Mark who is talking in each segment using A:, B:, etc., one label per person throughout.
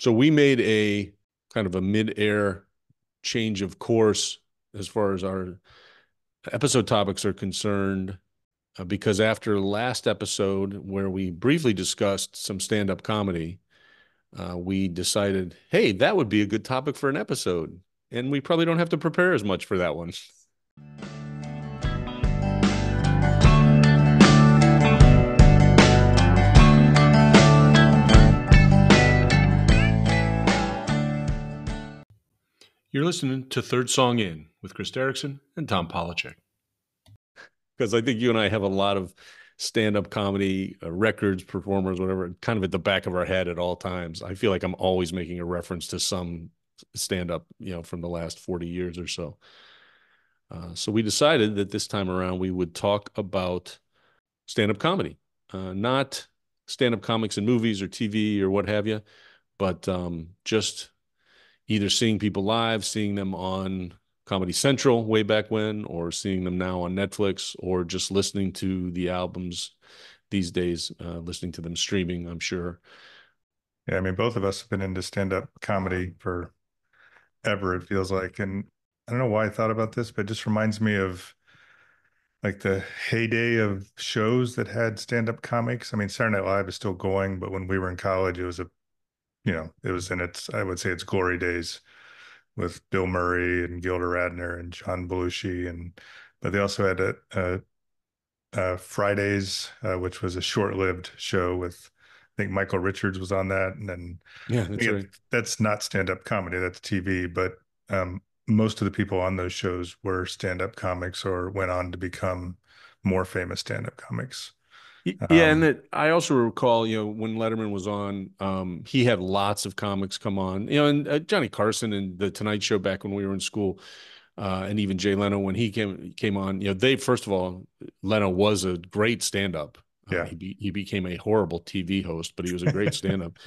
A: So we made a kind of a mid-air change of course as far as our episode topics are concerned, because after last episode where we briefly discussed some stand-up comedy, we decided, hey, that would be a good topic for an episode. And we probably don't have to prepare as much for that one. You're listening to Third Song In with Chris Derrickson and Tom Polachek. Because I think you and I have a lot of stand-up comedy records, performers, whatever, kind of at the back of our head at all times. I feel like I'm always making a reference to some stand-up, from the last 40 years or so. So we decided that this time around we would talk about stand-up comedy, not stand-up comics in movies or TV or what have you, but just either seeing people live, seeing them on Comedy Central way back when, or seeing them now on Netflix, or just listening to the albums these days, listening to them streaming, I'm sure.
B: Yeah, I mean, both of us have been into stand-up comedy for ever, it feels like. And I don't know why I thought about this, but it just reminds me of like the heyday of shows that had stand-up comics. I mean, Saturday Night Live is still going, but when we were in college, it was in its, I would say its glory days with Bill Murray and Gilda Radner and John Belushi. But they also had Fridays, which was a short-lived show with, I think Michael Richards was on that. And then
A: Yeah, that's
B: yeah,
A: right.
B: that's not stand-up comedy, that's TV, but most of the people on those shows were stand-up comics or went on to become more famous stand-up comics.
A: Yeah, and
B: Um,
A: that I also recall, when Letterman was on, he had lots of comics come on, and Johnny Carson and the Tonight Show back when we were in school, and even Jay Leno when he came on. They first of all, Leno was a great stand-up.
B: yeah.
A: He became a horrible TV host, but he was a great stand-up.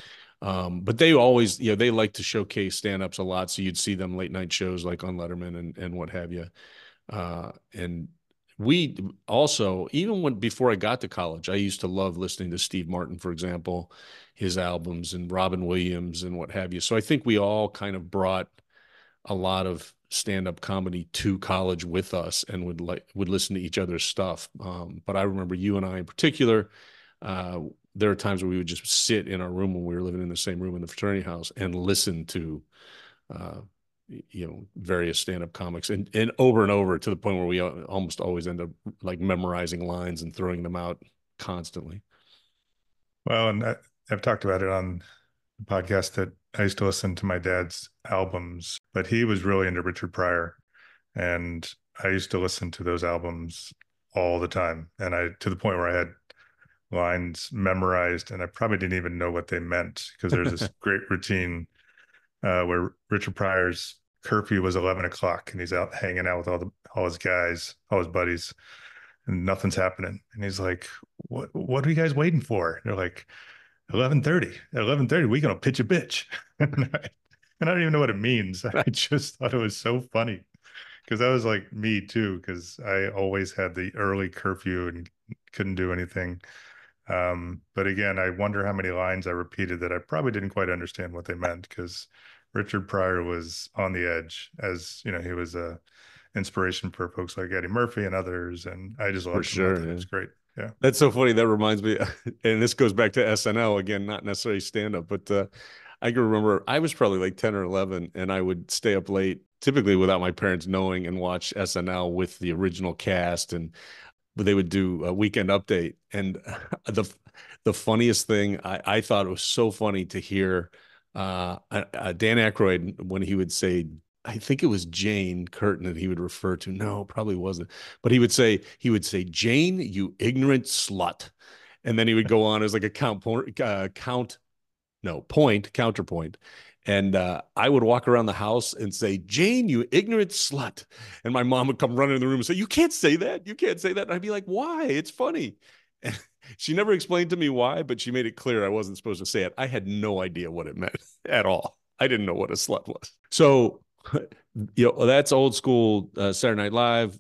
A: But they always, they like to showcase stand-ups a lot, so you'd see them late night shows like on Letterman and what have you. And we also, even when before I got to college, I used to love listening to Steve Martin, for example, his albums and Robin Williams and what have you. So I think we all kind of brought a lot of stand-up comedy to college with us and would listen to each other's stuff. But I remember you and I in particular, uh, there are times where we would just sit in our room when we were living in the same room in the fraternity house and listen to uh, various stand-up comics and over to the point where we almost always end up like memorizing lines and throwing them out constantly.
B: Well, and I've talked about it on the podcast that I used to listen to my dad's albums, but he was really into Richard Pryor, and I used to listen to those albums all the time, and I to the point where I had lines memorized, and I probably didn't even know what they meant because there's this great routine where Richard Pryor's curfew was 11 o'clock, and he's out hanging out with all his guys, all his buddies, and nothing's happening. And he's like, "What are you guys waiting for?" And they're like, 11:30. At 11:30, we gonna pitch a bitch. And I don't even know what it means. I just thought it was so funny because that was like me too, because I always had the early curfew and couldn't do anything. But again, I wonder how many lines I repeated that I probably didn't quite understand what they meant because Richard Pryor was on the edge, as you know, he was a inspiration for folks like Eddie Murphy and others, and I just
A: For
B: loved him. I
A: sure.
B: thought he
A: Yeah.
B: was great. Yeah.
A: That's so funny. That reminds me, and this goes back to SNL again, not necessarily stand up, but I can remember I was probably like 10 or 11, and I would stay up late, typically without my parents knowing, and watch SNL with the original cast. And but they would do a weekend update. And the funniest thing, I thought it was so funny to hear Dan Aykroyd when he would say, I think it was Jane Curtin that he would refer to. No, probably wasn't. But he would say, Jane, you ignorant slut. And then he would go on as like a counterpoint. And I would walk around the house and say, Jane, you ignorant slut. And my mom would come running in the room and say, you can't say that. You can't say that. And I'd be like, why? It's funny. And she never explained to me why, but she made it clear I wasn't supposed to say it. I had no idea what it meant at all. I didn't know what a slut was. So That's old school Saturday Night Live.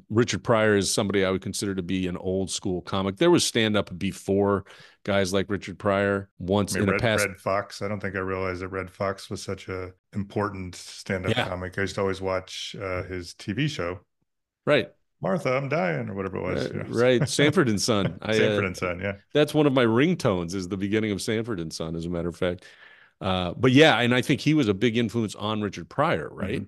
A: Richard Pryor is somebody I would consider to be an old school comic. There was stand up before guys like Richard Pryor
B: I
A: once
B: mean,
A: in a past.
B: Red Fox. I don't think I realized that Red Fox was such a important stand-up
A: Yeah,
B: comic. I used to always watch his TV show,
A: right.
B: Martha, I'm dying, or whatever it was.
A: Right. Sanford and Son.
B: Sanford and Son. Yeah.
A: That's one of my ringtones is the beginning of Sanford and Son, as a matter of fact. But yeah, and I think he was a big influence on Richard Pryor, right?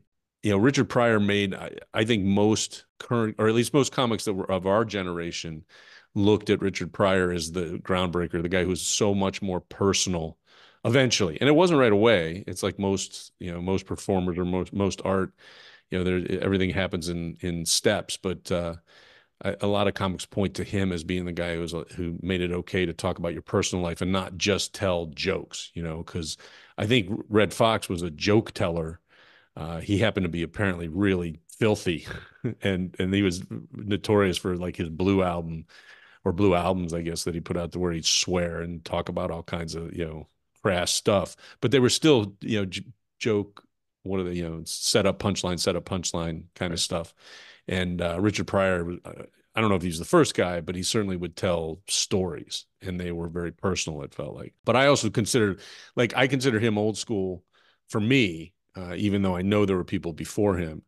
B: Mm-hmm.
A: Richard Pryor made, I think most current, or at least most comics that were of our generation looked at Richard Pryor as the groundbreaker, the guy who's so much more personal eventually. And it wasn't right away. It's like most performers or most art, everything happens in steps, but a lot of comics point to him as being the guy who made it okay to talk about your personal life and not just tell jokes, because I think Red Fox was a joke teller. He happened to be apparently really filthy, and he was notorious for like his Blue album or Blue albums, I guess, that he put out to where he'd swear and talk about all kinds of crass stuff. But they were still joke. What are they? Set up punchline kind of stuff. And Richard Pryor, I don't know if he's the first guy, but he certainly would tell stories, and they were very personal, it felt like. But I also I consider him old school for me, even though I know there were people before him.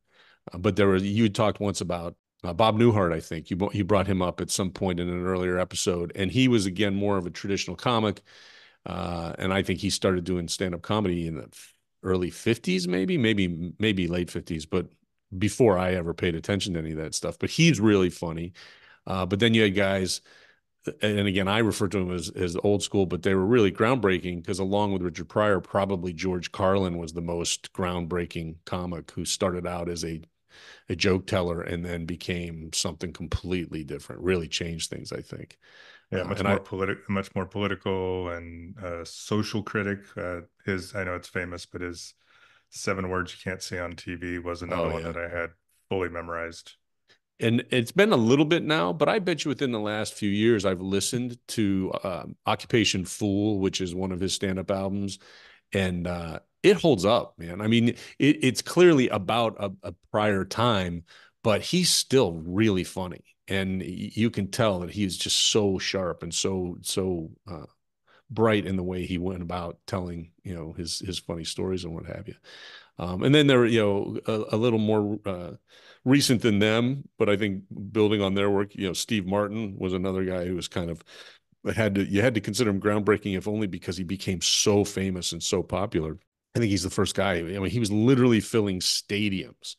A: But you had talked once about Bob Newhart, I think. You brought him up at some point in an earlier episode, and he was, again, more of a traditional comic. And I think he started doing stand-up comedy in the early 50s, maybe late 50s, but before I ever paid attention to any of that stuff. But he's really funny. But then you had guys, and again, I refer to them as old school, but they were really groundbreaking because along with Richard Pryor, probably George Carlin was the most groundbreaking comic who started out as a joke teller and then became something completely different, really changed things, I think.
B: Yeah, much more political and social critic. I know it's famous, but his 7 words you can't say on TV was another one
A: yeah.
B: that I had fully memorized.
A: And it's been a little bit now, but I bet you within the last few years, I've listened to Occupation Fool, which is one of his stand-up albums, and it holds up, man. I mean, it's clearly about a prior time, but he's still really funny, and you can tell that he's just so sharp and so bright in the way he went about telling, his funny stories and what have you. And then they're, a little more recent than them, but I think building on their work, Steve Martin was another guy who was kind of you had to consider him groundbreaking, if only because he became so famous and so popular. I think he's the first guy. I mean, he was literally filling stadiums.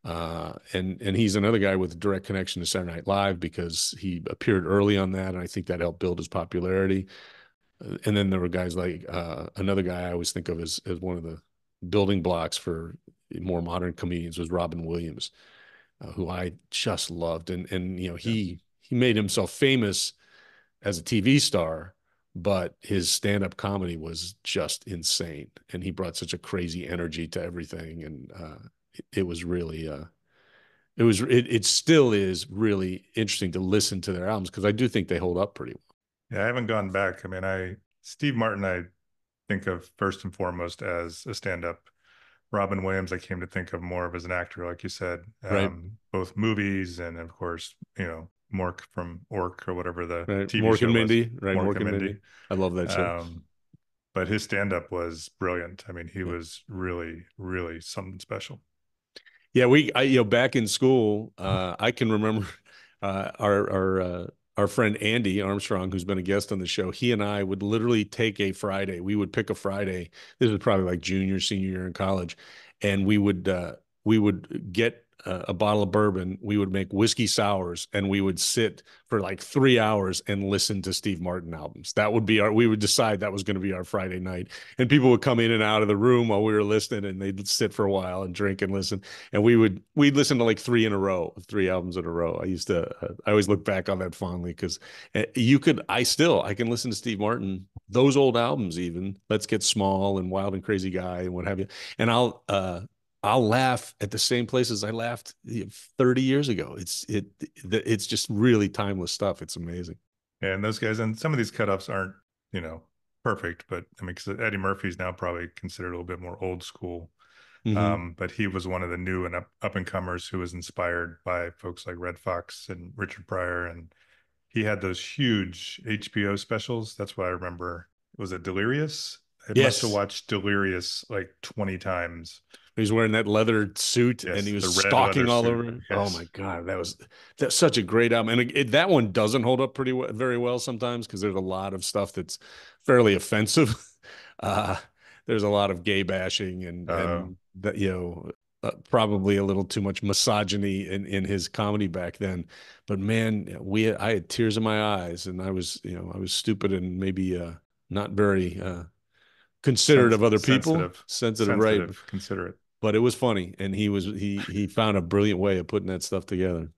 A: And he's another guy with a direct connection to Saturday Night Live because he appeared early on that, and I think that helped build his popularity. And then there were guys like another guy I always think of as one of the building blocks for more modern comedians was Robin Williams, who I just loved. And he made himself famous as a TV star, but his stand-up comedy was just insane. And he brought such a crazy energy to everything. And it was really it still is really interesting to listen to their albums because I do think they hold up pretty well.
B: Yeah, I haven't gone back. I mean, Steve Martin, I think of first and foremost as a stand-up. Robin Williams, I came to think of more of as an actor, like you said,
A: Right.
B: both movies and of course, Mork from Ork or whatever the
A: Right.
B: TV
A: Mork
B: show
A: and
B: was.
A: Mindy. Right.
B: Mork
A: Mork
B: and
A: and
B: Mindy.
A: Mindy. I love that show.
B: But his stand-up was brilliant. I mean, he
A: Yeah.
B: was really, really something special.
A: Yeah, back in school, I can remember our friend Andy Armstrong, who's been a guest on the show. He and I would literally take a Friday. We would pick a Friday. This was probably like senior year in college, and we would get a bottle of bourbon. We would make whiskey sours, and we would sit for like 3 hours and listen to Steve Martin albums. We would decide that was going to be our Friday night. And people would come in and out of the room while we were listening, and they'd sit for a while and drink and listen. And we'd listen to like three albums in a row. I always look back on that fondly because I can listen to Steve Martin, those old albums, even Let's Get Small and Wild and Crazy Guy and what have you. And I'll laugh at the same places I laughed 30 years ago. It's just really timeless stuff. It's amazing.
B: Yeah, and those guys, and some of these cutoffs aren't, perfect, but I mean, because Eddie Murphy's now probably considered a little bit more old school.
A: Hmm.
B: But he was one of the new and up and comers who was inspired by folks like Red Fox and Richard Pryor. And he had those huge HBO specials. That's why I remember. Was it Delirious? I must have
A: Yes.
B: watched Delirious like 20 times.
A: He was wearing that leather suit and he
B: Yes,
A: was
B: the red leather
A: stalking all
B: suit.
A: over. Oh my
B: Yes.
A: God, that's such a great album. And that one doesn't hold up very well sometimes because there's a lot of stuff that's fairly offensive. Uh, there's a lot of gay bashing
B: Uh,
A: and that probably a little too much misogyny in his comedy back then. But man, I had tears in my eyes and I was stupid and maybe not very considerate of other people,
B: sensitive,
A: sensitive, right?
B: sensitive, considerate.
A: But it was funny, and he found a brilliant way of putting that stuff together.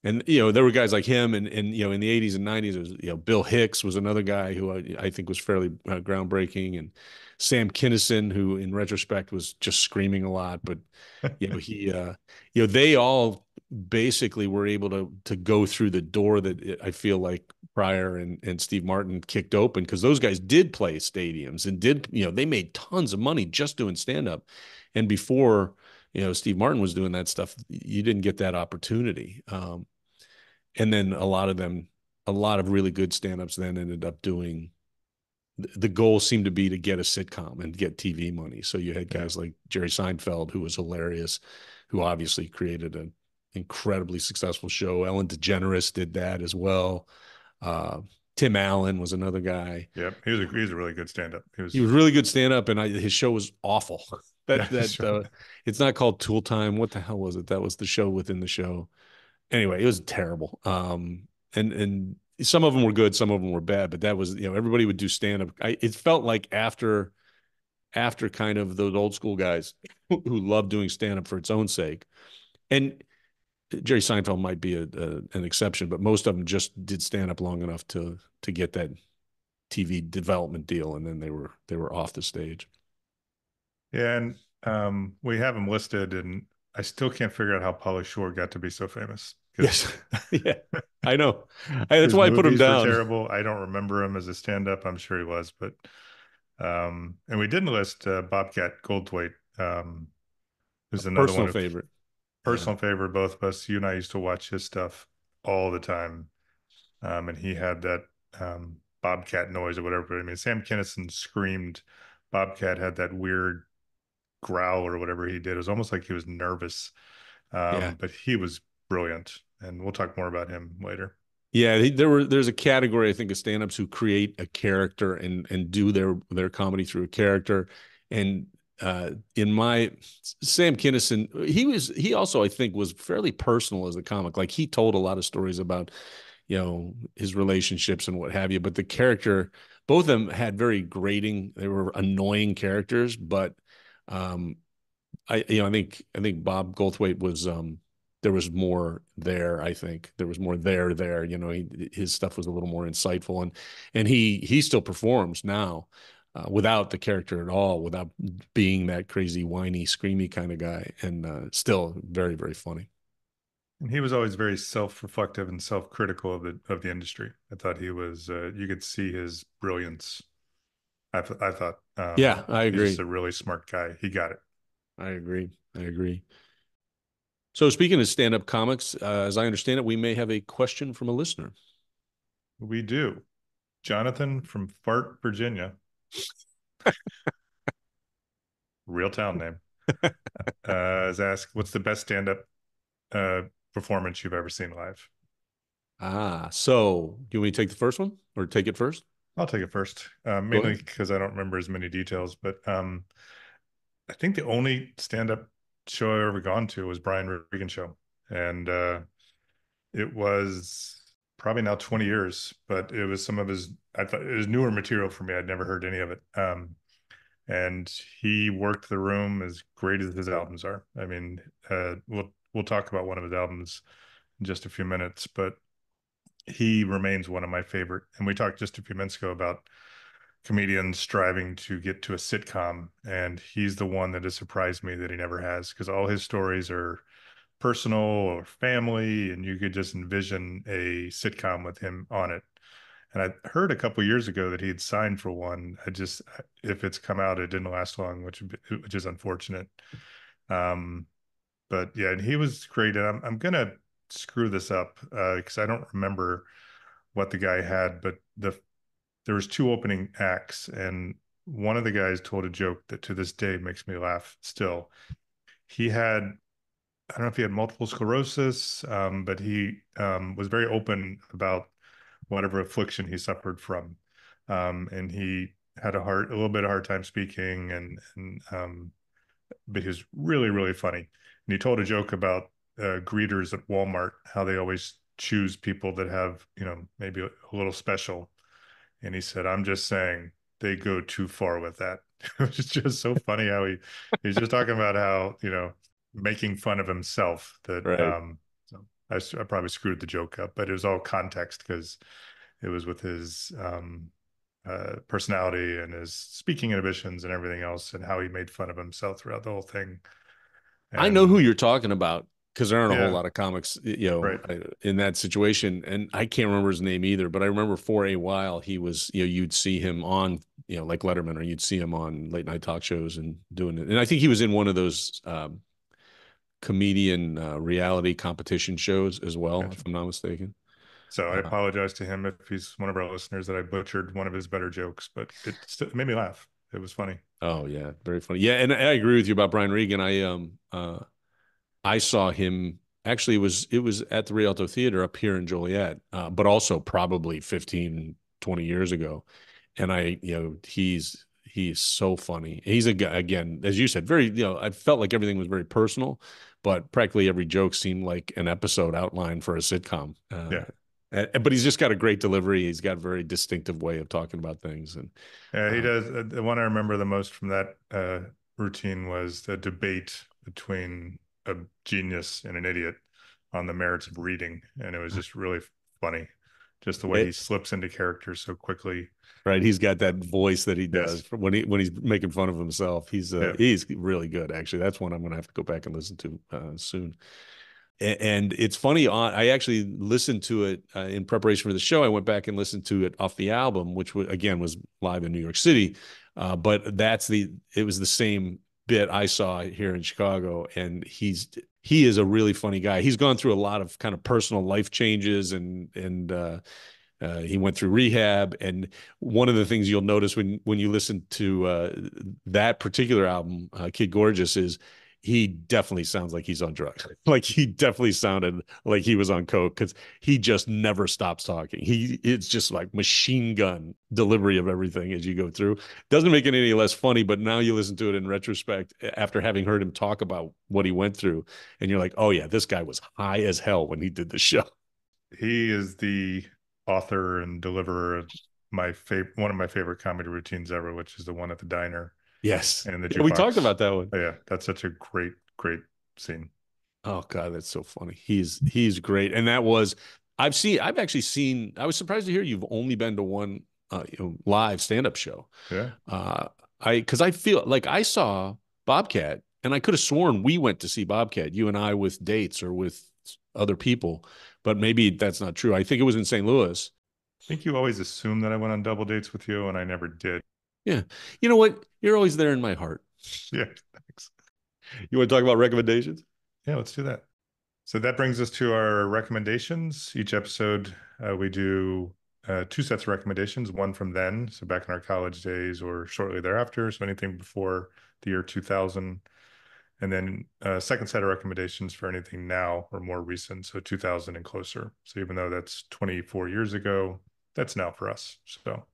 A: And there were guys like him, and in the '80s and '90s, it was, Bill Hicks was another guy who I think was fairly groundbreaking, and Sam Kinison, who in retrospect was just screaming a lot, but he they all basically were able to go through the door that I feel like Pryor and Steve Martin kicked open because those guys did play stadiums and they made tons of money just doing stand up. And before, Steve Martin was doing that stuff, you didn't get that opportunity. And then a lot of really good stand-ups then ended up doing the goal seemed to be to get a sitcom and get TV money. So you had
B: Yeah.
A: guys like Jerry Seinfeld, who was hilarious, who obviously created an incredibly successful show. Ellen DeGeneres did that as well. Uh, Tim Allen was another guy.
B: Yep. He was a really good stand up.
A: He was really good stand up, and his show was awful.
B: Yeah,
A: that
B: sure.
A: that It's not called Tool Time. What the hell was it? That was the show within the show. Anyway, it was terrible. And some of them were good, some of them were bad, but that was everybody would do stand up. It felt like after kind of those old school guys who love doing stand up for its own sake, and Jerry Seinfeld might be an exception, but most of them just did stand up long enough to get that TV development deal, and then they were off the stage.
B: Yeah, and we have him listed, and I still can't figure out how Pauly Shore got to be so famous because
A: Yes, yeah, I know. That's
B: his
A: why I put him
B: movies were
A: down.
B: terrible. I don't remember him as a stand-up. I'm sure he was, but and we didn't list Bobcat Goldthwait,
A: A
B: who's another one
A: personal
B: of
A: favorite. Yeah,
B: personal favorite. Both of us, you and I used to watch his stuff all the time, and he had that Bobcat noise or whatever. I mean, Sam Kinison screamed. Bobcat had that weird growl or whatever he did. It was almost like he was nervous,
A: yeah.
B: but he was brilliant. And we'll talk more about him later.
A: Yeah, there's a category I think of stand-ups who create a character and do their comedy through a character. And in my Sam Kinison, he also I think was fairly personal as a comic. Like he told a lot of stories about, his relationships and what have you, but the character, both of them had very grating, they were annoying characters, but um I think Bob Goldthwait was there was more there. I think there was more there. His stuff was a little more insightful, and he still performs now without the character at all, without being that crazy whiny screamy kind of guy, and still very very funny.
B: And he was always very self-reflective and self-critical of the industry. I thought he was you could see his brilliance. I thought
A: Yeah, I
B: he's just
A: agree.
B: a really smart guy. He got it.
A: I agree. I agree. So speaking of stand-up comics, as I understand it, we may have a question from a listener.
B: We do. Jonathan from Fart, Virginia, real town name, has asked, "What's the best stand-up uh, performance you've ever seen live?"
A: So do you want me to take the first one or take it first?
B: I'll take it first,
A: Go
B: mainly
A: ahead.
B: because I don't remember as many details. But I think the only stand-up show I've ever gone to was Brian Regan show, and it was probably now 20 years, but it was some of his. I thought it was newer material for me. I'd never heard any of it. And he worked the room as great as his albums are. I mean, we'll talk about one of his albums in just a few minutes, but he remains one of my favorite. And we talked just a few minutes ago about comedians striving to get to a sitcom, and he's the one that has surprised me that he never has, because all his stories are personal or family, and you could just envision a sitcom with him on it. And I heard a couple years ago that he had signed for one. If it's come out, it didn't last long, which is unfortunate. Um, but yeah, and he was great. And I'm gonna screw this up because I don't remember what the guy had, but there was two opening acts, and one of the guys told a joke that to this day makes me laugh still. He had, I don't know if he had multiple sclerosis, but he was very open about whatever affliction he suffered from. And he had a little bit of hard time speaking, but he was really, really funny. And he told a joke about greeters at Walmart, how they always choose people that have, maybe a little special. And he said, I'm just saying they go too far with that. It was just so funny how he's just talking about how, making fun of himself that,
A: Right.
B: so I probably screwed the joke up, but it was all context because it was with his personality and his speaking inhibitions and everything else, and how he made fun of himself throughout the whole thing.
A: I know who
B: And
A: you're talking about because there aren't a whole
B: yeah,
A: lot of comics,
B: right.
A: in that situation. And I can't remember his name either, but I remember for a while he was, you'd see him on, like Letterman, or you'd see him on late night talk shows and doing it. And I think he was in one of those comedian reality competition shows as well, if
B: Gotcha.
A: I'm not mistaken.
B: So I
A: Uh,
B: apologize to him if he's one of our listeners that I butchered one of his better jokes, but it made me laugh. It was funny.
A: oh yeah, very funny. Yeah, and I agree with you about Brian Regan. I saw him actually it was at the Rialto Theater up here in Joliet, but also probably 15, 20 years ago. And he's so funny. He's a guy, again, as you said, very, I felt like everything was very personal, but practically every joke seemed like an episode outlined for a sitcom.
B: Yeah.
A: But he's just got a great delivery. He's got a very distinctive way of talking about things. And
B: Yeah, he
A: uh,
B: does. The one I remember the most from that routine was the debate between a genius and an idiot on the merits of reading. And it was just really funny, just the way he slips into character so quickly.
A: right, he's got that voice that he does
B: Yes.
A: when he's making fun of himself.
B: Yeah.
A: He's really good, actually. That's one I'm going to have to go back and listen to soon. And it's funny, I actually listened to it in preparation for the show. I went back and listened to it off the album, which again was live in New York City. But it was the same bit I saw here in Chicago. And he is a really funny guy. He's gone through a lot of kind of personal life changes, and he went through rehab. And one of the things you'll notice when you listen to that particular album, Kid Gorgeous, is he definitely sounds like he's on drugs. Like he definitely sounded like he was on coke because he just never stops talking. It's just like machine gun delivery of everything as you go through. Doesn't make it any less funny, but now you listen to it in retrospect after having heard him talk about what he went through, and you're like, oh yeah, this guy was high as hell when he did the show.
B: He is the author and deliverer of one of my favorite comedy routines ever, which is the one at the diner
A: Yes.
B: and the
A: Yeah, we talked
B: jukebox.
A: about that one.
B: Oh, yeah, that's such a great, great scene.
A: Oh God, that's so funny. He's great. And that was I've actually seen, I was surprised to hear you've only been to one live stand-up show.
B: Yeah.
A: Because I feel like I saw Bobcat and I could have sworn we went to see Bobcat, you and I, with dates or with other people, but maybe that's not true. I think it was in St. Louis.
B: I think you always assume that I went on double dates with you, and I never did.
A: Yeah. You know what? You're always there in my heart.
B: Yeah, thanks.
A: You want to talk about recommendations?
B: Yeah, let's do that. So that brings us to our recommendations. Each episode, we do two sets of recommendations, one from then, so back in our college days or shortly thereafter, so anything before the year 2000, and then a second set of recommendations for anything now or more recent, so 2000 and closer. So even though that's 24 years ago, that's now for us. So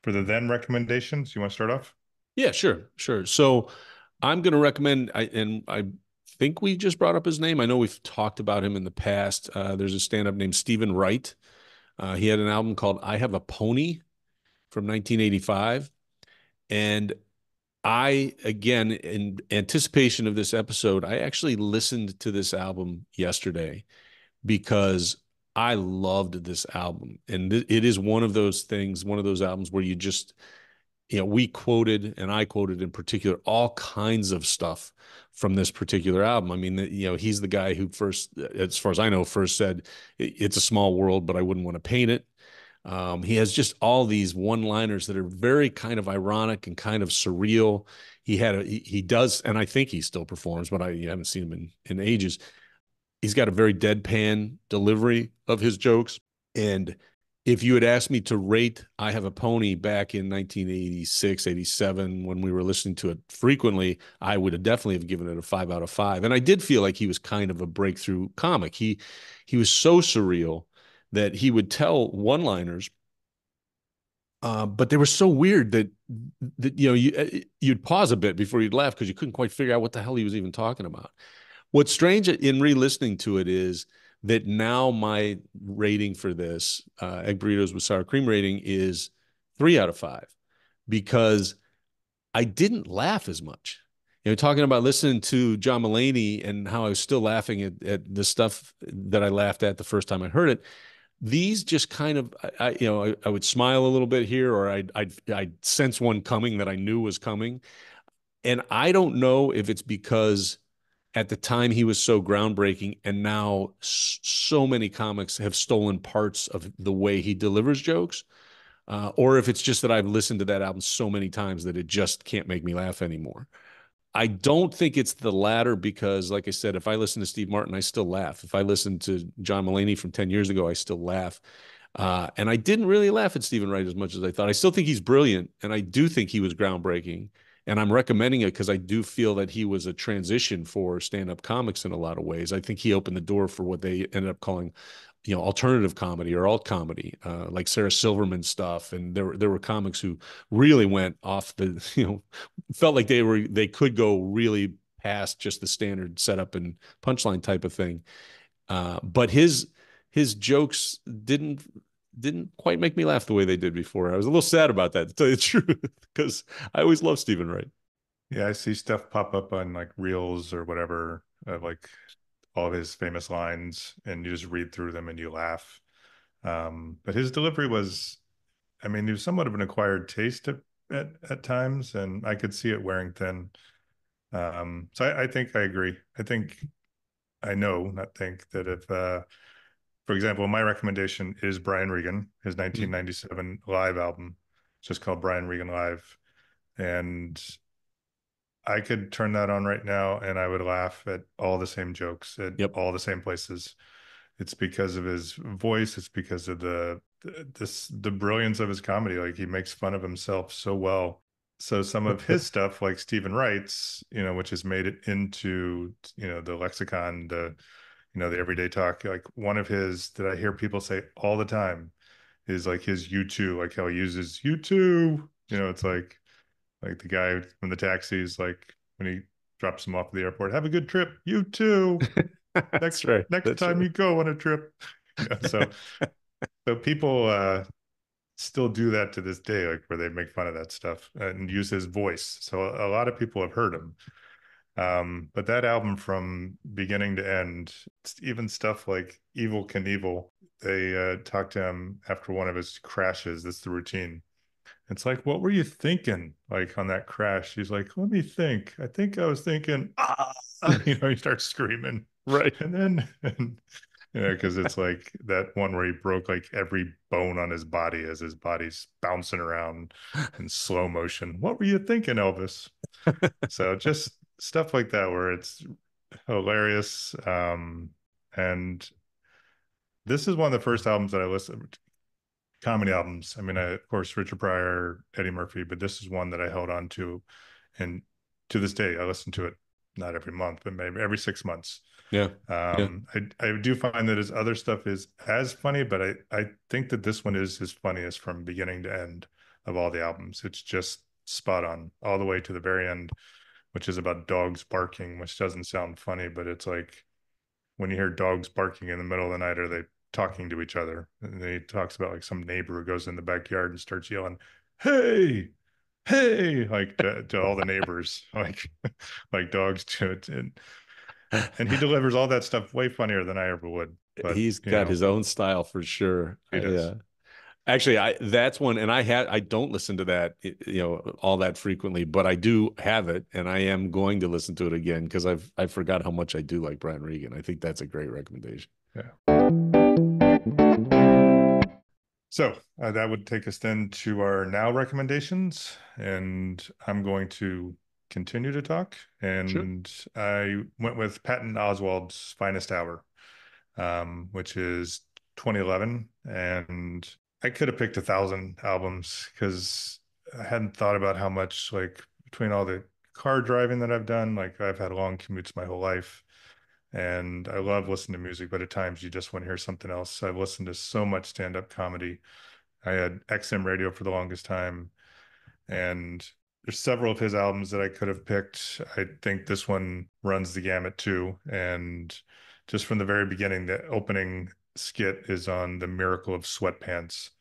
B: for the then recommendations, you want to start off?
A: Yeah, sure, sure. So I'm going to recommend, and I think we just brought up his name. I know we've talked about him in the past. There's a stand-up named Stephen Wright. He had an album called "I Have a Pony" from 1985, and again, in anticipation of this episode, I actually listened to this album yesterday because I loved this album, and it is one of those things, one of those albums where you just we quoted, and I quoted in particular, all kinds of stuff from this particular album. I mean, he's the guy who first, as far as I know, first said, it's a small world, but I wouldn't want to paint it. He has just all these one-liners that are very kind of ironic and kind of surreal. He does, and I think he still performs, but I haven't seen him in ages. He's got a very deadpan delivery of his jokes. And if you had asked me to rate I Have a Pony back in 1986, 87, when we were listening to it frequently, I would have definitely have given it a 5 out of 5. And I did feel like he was kind of a breakthrough comic. He was so surreal that he would tell one-liners, but they were so weird that you'd pause a bit before you'd laugh because you couldn't quite figure out what the hell he was even talking about. What's strange in re-listening to it is that now my rating for this egg burritos with sour cream rating is 3 out of 5 because I didn't laugh as much. Talking about listening to John Mulaney and how I was still laughing at the stuff that I laughed at the first time I heard it. These just kind of, I would smile a little bit here, or I'd sense one coming that I knew was coming. And I don't know if it's because at the time he was so groundbreaking and now so many comics have stolen parts of the way he delivers jokes, or if it's just that I've listened to that album so many times that it just can't make me laugh anymore. I don't think it's the latter because, like I said, if I listen to Steve Martin, I still laugh. If I listen to John Mulaney from 10 years ago, I still laugh. And I didn't really laugh at Stephen Wright as much as I thought. I still think he's brilliant, and I do think he was groundbreaking. And I'm recommending it because I do feel that he was a transition for stand-up comics in a lot of ways. I think he opened the door for what they ended up calling, alternative comedy or alt comedy, like Sarah Silverman stuff. And there were comics who really went off the, felt like they could go really past just the standard setup and punchline type of thing. But his jokes didn't quite make me laugh the way they did before. I was a little sad about that, to tell you the truth, because I always loved Stephen Wright.
B: Yeah, I see stuff pop up on like Reels or whatever, like all of his famous lines, and you just read through them and you laugh. But his delivery was, I mean, he was somewhat of an acquired taste at times, and I could see it wearing thin. So I think I agree. I know, not think, that if, for example, my recommendation is Brian Regan, his 1997 live album. It's just called Brian Regan Live. And I could turn that on right now and I would laugh at all the same jokes at all the same places. It's because of his voice. It's because of the brilliance of his comedy. Like, he makes fun of himself so well. So some of his stuff, like Stephen Wright's, which has made it into, the lexicon, the everyday talk. Like, one of his that I hear people say all the time is like his "you too," like how he uses "you too." It's like the guy from the taxis, like when he drops him off at the airport, "Have a good trip, you too." Next time you go on a trip. So people still do that to this day, like where they make fun of that stuff and use his voice. So a lot of people have heard him. But that album from beginning to end, even stuff like Evel Knievel, they talked to him after one of his crashes. That's the routine. It's like, what were you thinking? Like, on that crash, he's like, let me think. I think I was thinking, he starts screaming.
A: Right.
B: And then, because it's like that one where he broke like every bone on his body as his body's bouncing around in slow motion. What were you thinking, Elvis? So just stuff like that where it's hilarious. And this is one of the first albums that I listened to, comedy albums. I mean, of course, Richard Pryor, Eddie Murphy, but this is one that I held on to. And to this day, I listen to it not every month, but maybe every 6 months.
A: Yeah.
B: I do find that his other stuff is as funny, but I think that this one is his funniest from beginning to end of all the albums. It's just spot on all the way to the very end, which is about dogs barking, which doesn't sound funny, but it's like when you hear dogs barking in the middle of the night, are they talking to each other? And he talks about like some neighbor who goes in the backyard and starts yelling, "Hey, hey," like to all the neighbors, like dogs do it. And he delivers all that stuff way funnier than I ever would. But
A: he's got his own style for sure.
B: He does.
A: Yeah. Actually, that's one, and I don't listen to that, all that frequently, but I do have it, and I am going to listen to it again because I forgot how much I do like Brian Regan. I think that's a great recommendation.
B: Yeah. So that would take us then to our now recommendations, and I'm going to continue to talk.
A: Sure.
B: And I went with Patton Oswalt's Finest Hour, which is 2011, and I could have picked 1,000 albums because I hadn't thought about how much, like, between all the car driving that I've done, like I've had long commutes my whole life. And I love listening to music, but at times you just want to hear something else. I've listened to so much stand-up comedy. I had XM radio for the longest time, and there's several of his albums that I could have picked. I think this one runs the gamut too. And just from the very beginning, the opening skit is on the miracle of sweatpants.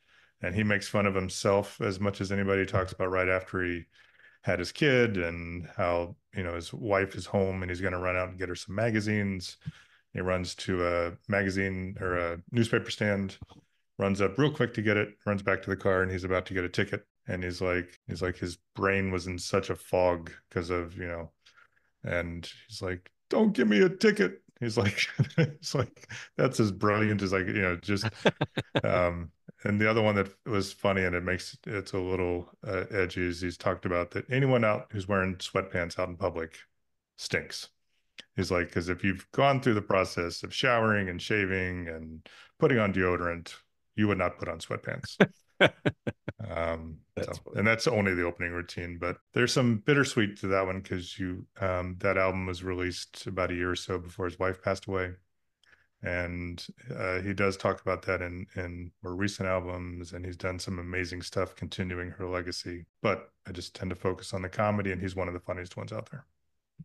B: And he makes fun of himself as much as anybody. Talks about right after he had his kid and how, his wife is home and he's going to run out and get her some magazines. He runs to a magazine or a newspaper stand, runs up real quick to get it, runs back to the car, and he's about to get a ticket. And he's like his brain was in such a fog because of, and he's like, "Don't give me a ticket." He's like, it's like that's as brilliant as, like, just um and the other one that was funny, and it's a little edgy, is he's talked about that anyone out who's wearing sweatpants out in public stinks. He's like, because if you've gone through the process of showering and shaving and putting on deodorant, you would not put on sweatpants.
A: That's funny.
B: And that's only the opening routine, but there's some bittersweet to that one because that album was released about a year or so before his wife passed away. And he does talk about that in more recent albums, and he's done some amazing stuff continuing her legacy. But I just tend to focus on the comedy, and he's one of the funniest ones out there.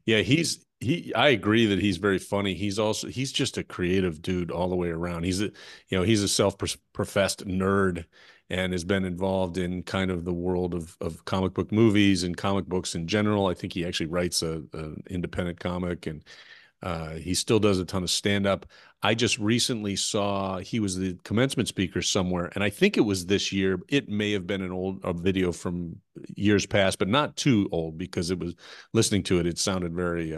A: Yeah, I agree that he's very funny. He's just a creative dude all the way around. He's a self-professed nerd and has been involved in kind of the world of comic book movies and comic books in general. I think he actually writes an independent comic, and he still does a ton of stand up. I just recently saw he was the commencement speaker somewhere, and I think it was this year. It may have been a video from years past, but not too old because it was listening to it. It sounded very,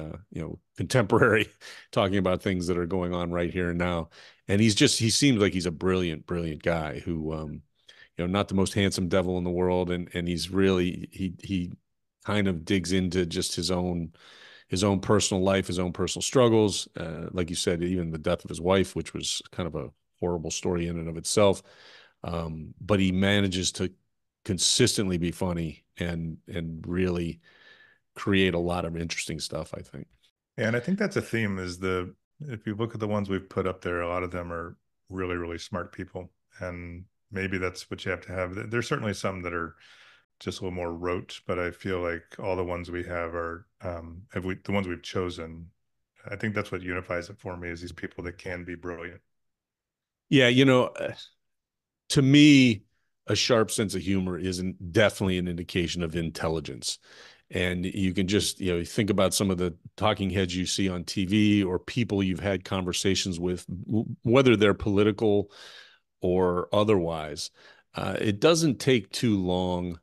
A: contemporary, talking about things that are going on right here and now. And he seems like he's a brilliant, brilliant guy who, not the most handsome devil in the world, and he's really he kind of digs into just his own personal life, his own personal struggles. Like you said, even the death of his wife, which was kind of a horrible story in and of itself. But he manages to consistently be funny and really create a lot of interesting stuff, I think.
B: And I think that's a theme, is if you look at the ones we've put up there, a lot of them are really, really smart people. And maybe that's what you have to have. There's certainly some that are just a little more rote, but I feel like all the ones we have are, the ones we've chosen. I think that's what unifies it for me, is these people that can be brilliant.
A: Yeah, to me, a sharp sense of humor isn't definitely an indication of intelligence. And you can just, think about some of the talking heads you see on TV or people you've had conversations with, whether they're political or otherwise. It doesn't take too long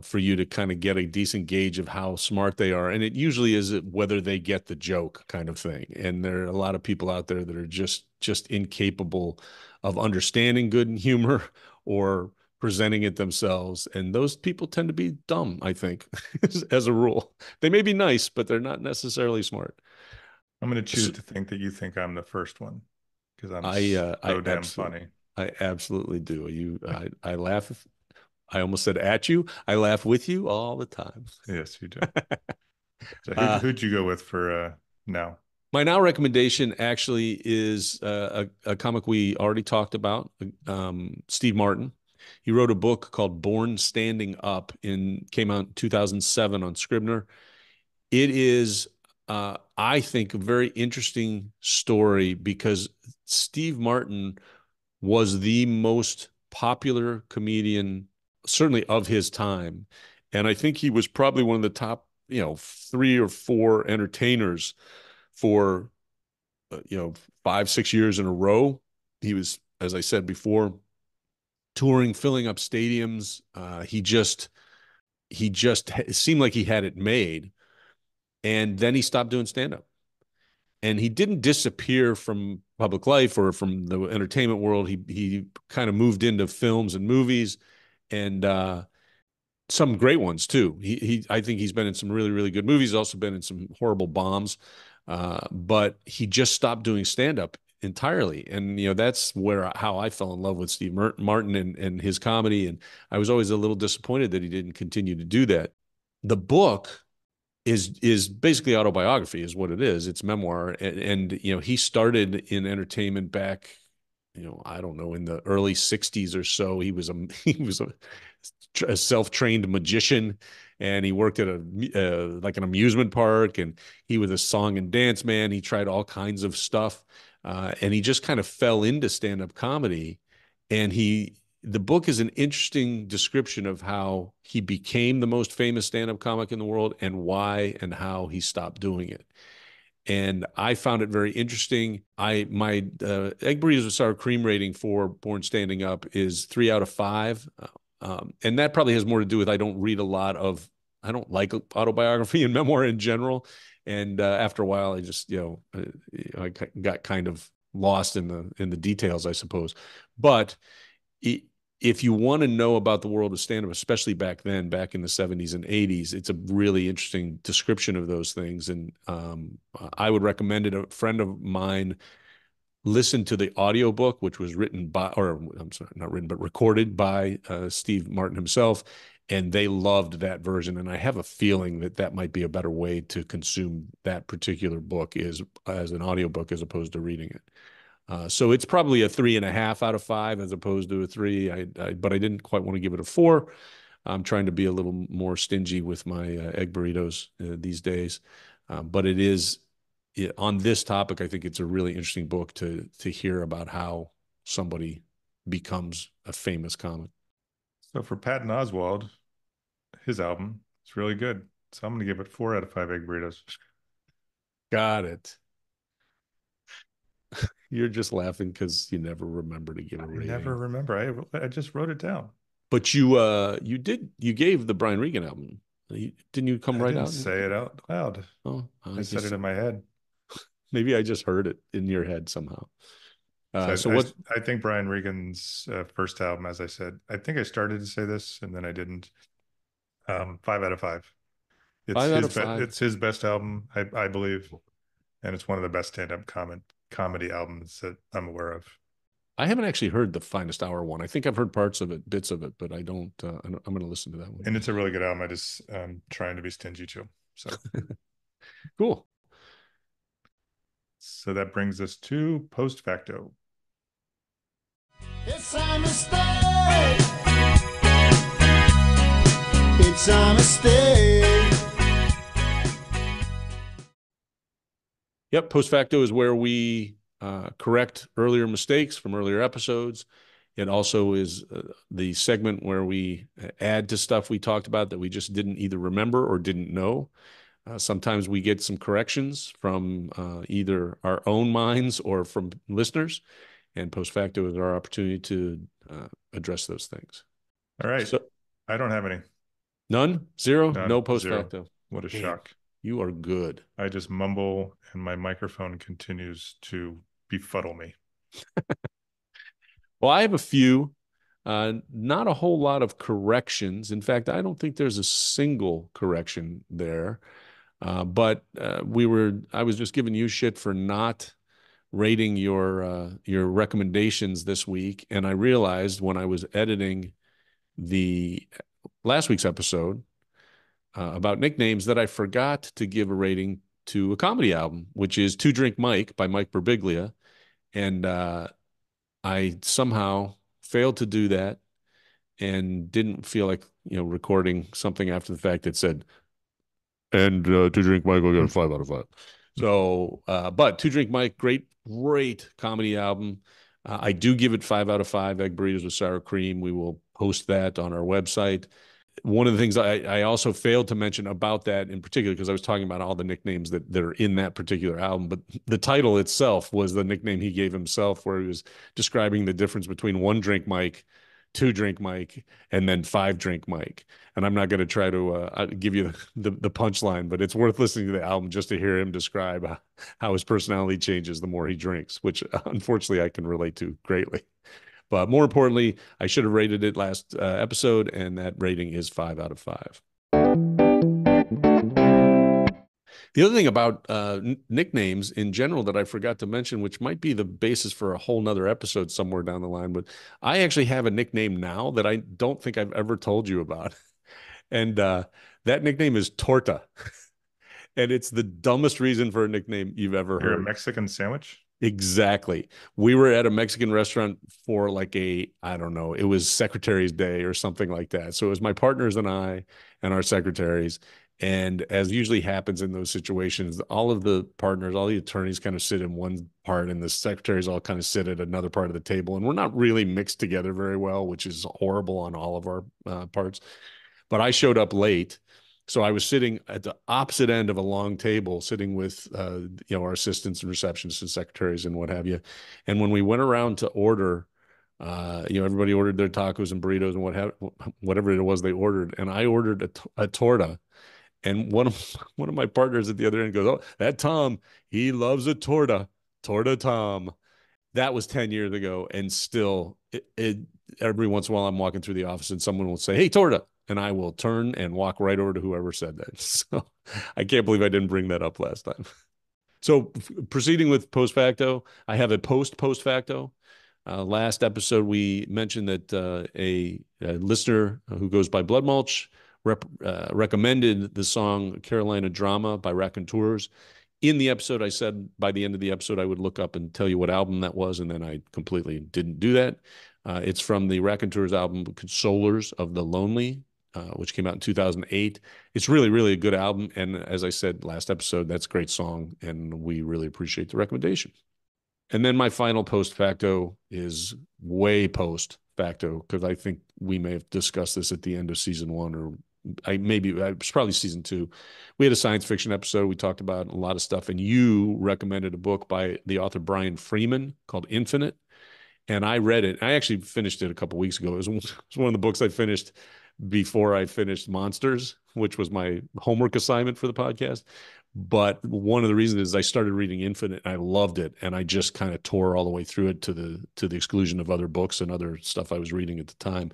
A: for you to kind of get a decent gauge of how smart they are. And it usually is whether they get the joke kind of thing. And there are a lot of people out there that are just incapable of understanding good humor or presenting it themselves. And those people tend to be dumb, I think, as a rule. They may be nice, but they're not necessarily smart.
B: I'm going to choose
A: So
B: to think that you think I'm the first one because I'm
A: I
B: so damn funny.
A: I absolutely do. I laugh. I almost said at you. I laugh with you all the time.
B: Yes, you do. So
A: uh,
B: who'd you go with for now?
A: My now recommendation actually is a comic we already talked about, Steve Martin. He wrote a book called Born Standing Up came out in 2007 on Scribner. It is, I think, a very interesting story because Steve Martin was the most popular comedian, certainly of his time. And I think he was probably one of the top, 3 or 4 entertainers for, 5, 6 years in a row. He was, as I said before, touring, filling up stadiums. He just it seemed like he had it made. And then he stopped doing stand up. And he didn't disappear from public life or from the entertainment world. He kind of moved into films and movies, and some great ones too. I think he's been in some really, really good movies. He's also been in some horrible bombs, but he just stopped doing stand-up entirely. And that's how I fell in love with Steve Martin and his comedy. And I was always a little disappointed that he didn't continue to do that. The book is basically autobiography, is what it is. It's memoir, and he started in entertainment back, I don't know, in the early '60s or so. He was a self-trained magician, and he worked at like an amusement park, and he was a song and dance man. He tried all kinds of stuff, and he just kind of fell into stand-up comedy. And the book is an interesting description of how he became the most famous stand-up comic in the world and why and how he stopped doing it. And I found it very interesting. My egg burritos with sour cream rating for Born Standing Up is 3 out of 5. And that probably has more to do with I don't like autobiography and memoir in general. And after a while, I just, I got kind of lost in the details, I suppose. But if you want to know about the world of stand-up, especially back then, back in the 70s and 80s, it's a really interesting description of those things. And I would recommend it. A friend of mine listened to the audiobook, which was written by, or I'm sorry, not written, but recorded by Steve Martin himself. And they loved that version. And I have a feeling that might be a better way to consume that particular book is as an audiobook as opposed to reading it. So it's probably a 3.5 out of 5 as opposed to a 3. But I didn't quite want to give it a 4. I'm trying to be a little more stingy with my egg burritos these days. But it is on this topic. I think it's a really interesting book to hear about how somebody becomes a famous comic.
B: So for Patton Oswalt, his album is really good. So I'm going to give it 4 out of 5 egg burritos.
A: Got it. You're just laughing because you never remember to give a rating.
B: I never remember. I just wrote it down.
A: But you gave the Brian Regan album. Didn't you come right out?
B: I didn't say it out loud.
A: Oh,
B: I said it in my head.
A: Maybe I just heard it in your head somehow.
B: So what? I think Brian Regan's first album, as I said, I think I started to say this and then I didn't. 5 out of 5. It's
A: 5 out of 5.
B: It's his best album, I believe, and it's one of the best stand-up comedy albums that I'm aware of.
A: I haven't actually heard the Finest Hour one. I think I've heard parts of it, bits of it, but I don't. I'm going to listen to that one.
B: And it's a really good album. I just trying to be stingy too. So
A: cool.
B: So that brings us to Post Facto.
C: It's a mistake. It's a mistake.
A: Yep, Post Facto is where we correct earlier mistakes from earlier episodes. It also is the segment where we add to stuff we talked about that we just didn't either remember or didn't know. Sometimes we get some corrections from either our own minds or from listeners, and Post Facto is our opportunity to address those things.
B: All right. So I don't have any.
A: None? Zero? No Post Facto.
B: What a shock.
A: You are good.
B: I just mumble and my microphone continues to befuddle me.
A: Well, I have a few, not a whole lot of corrections. In fact, I don't think there's a single correction there. But I was just giving you shit for not rating your recommendations this week. And I realized when I was editing the last week's episode about nicknames that I forgot to give a rating to a comedy album, which is Two Drink Mike by Mike Birbiglia. And I somehow failed to do that and didn't feel like, recording something after the fact that said, and Two Drink Mike will get a 5 out of 5. So, but Two Drink Mike, great comedy album. I do give it 5 out of 5 egg burritos with sour cream. We will post that on our website. One of the things I also failed to mention about that in particular, because I was talking about all the nicknames that are in that particular album, but the title itself was the nickname he gave himself, where he was describing the difference between One Drink Mike, 2-drink Mike, and then 5-drink Mike. And I'm not going to try to give you the punchline, but it's worth listening to the album just to hear him describe how his personality changes the more he drinks, which unfortunately I can relate to greatly. But more importantly, I should have rated it last episode, and that rating is 5 out of 5. The other thing about nicknames in general that I forgot to mention, which might be the basis for a whole nother episode somewhere down the line, but I actually have a nickname now that I don't think I've ever told you about. And that nickname is Torta. And it's the dumbest reason for a nickname you've ever
B: You're a
A: heard.
B: Mexican sandwich?
A: Exactly. We were at a Mexican restaurant for like I don't know, it was Secretary's Day or something like that. So it was my partners and I and our secretaries. And as usually happens in those situations, all of the partners, all the attorneys kind of sit in one part, and the secretaries all kind of sit at another part of the table. And we're not really mixed together very well, which is horrible on all of our parts. But I showed up late. So I was sitting at the opposite end of a long table, sitting with our assistants and receptionists and secretaries and what have you. And when we went around to order, everybody ordered their tacos and burritos and whatever it was they ordered, and I ordered a torta. And one of my partners at the other end goes, "Oh, that Tom, he loves a torta, torta Tom." That was 10 years ago, and still, every once in a while, I'm walking through the office and someone will say, "Hey, torta." And I will turn and walk right over to whoever said that. So I can't believe I didn't bring that up last time. So proceeding with post facto, I have a post facto. Last episode, we mentioned that a listener who goes by Blood Mulch recommended the song Carolina Drama by Raconteurs. In the episode, I said by the end of the episode, I would look up and tell you what album that was, and then I completely didn't do that. It's from the Raconteurs album, Consolers of the Lonely, which came out in 2008. It's really, really a good album. And as I said last episode, that's a great song, and we really appreciate the recommendation. And then my final post facto is way post facto, because I think we may have discussed this at the end of season 1, or it's probably season 2. We had a science fiction episode. We talked about a lot of stuff, and you recommended a book by the author Brian Freeman called Infinite. And I read it. I actually finished it a couple weeks ago. It was one of the books I finished before I finished Monsters, which was my homework assignment for the podcast. But one of the reasons is I started reading Infinite and I loved it. And I just kind of tore all the way through it to the exclusion of other books and other stuff I was reading at the time.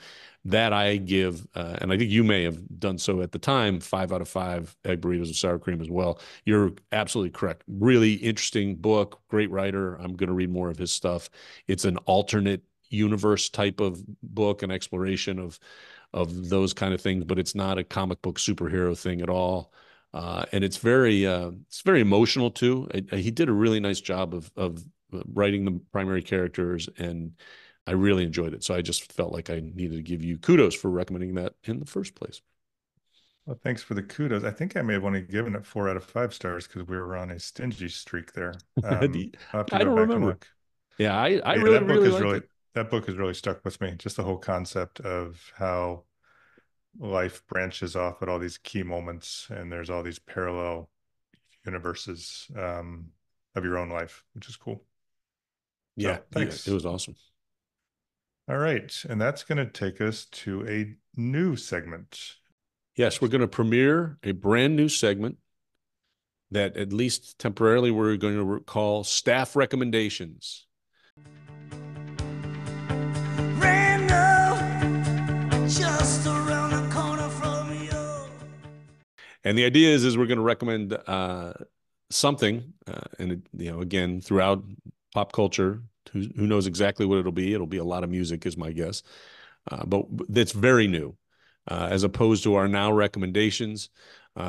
A: That I give, and I think you may have done so at the time, 5 out of 5 egg burritos and sour cream as well. You're absolutely correct. Really interesting book, great writer. I'm going to read more of his stuff. It's an alternate universe type of book, an exploration of those kind of things, but it's not a comic book superhero thing at all. And it's very emotional too. He did a really nice job of writing the primary characters, and I really enjoyed it. So I just felt like I needed to give you kudos for recommending that in the first place.
B: Well, thanks for the kudos. I think I may have only given it 4 out of 5 stars because we were on a stingy streak there. I'll have to
A: I don't remember. Yeah, I really liked it.
B: That book has really stuck with me. Just the whole concept of how life branches off at all these key moments, and there's all these parallel universes of your own life, which is cool.
A: Yeah,
B: so, thanks.
A: Yeah, it was awesome.
B: All right, and that's going to take us to a new segment.
A: Yes, we're going to premiere a brand new segment that, at least temporarily, we're going to call Staff Recommendations. Just around the corner from you. And the idea is we're going to recommend something, and again, throughout pop culture, who knows exactly what it'll be. It'll be a lot of music, is my guess, but that's very new, as opposed to our now recommendations.